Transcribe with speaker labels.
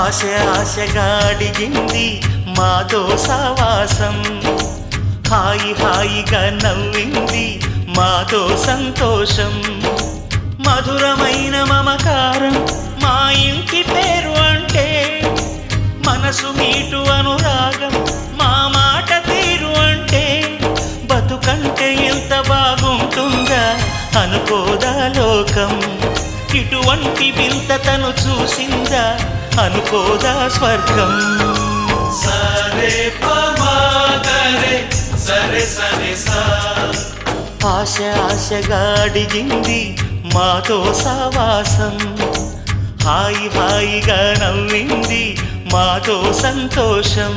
Speaker 1: ఆశ ఆశగా అడిగింది మాతో సావాసం, హాయి హాయిగా నవ్వింది మాతో సంతోషం. మధురమైన మమకారం మా ఇంటి పేరు అంటే, మనసు మీటు అనురాగం మా మాట తీరు అంటే, బతుకంటే ఎంత బాగుంటుందా అనుకోదా లోకం. ఇటువంటి వింత తను చూసిందా అనుకోదా స్వర్గం.
Speaker 2: సరే పమాగరే సరే సరే సా.
Speaker 1: ఆశ ఆశగా అడిగింది మాతో సావాసం, హాయి హాయిగా నవ్వింది మాతో సంతోషం.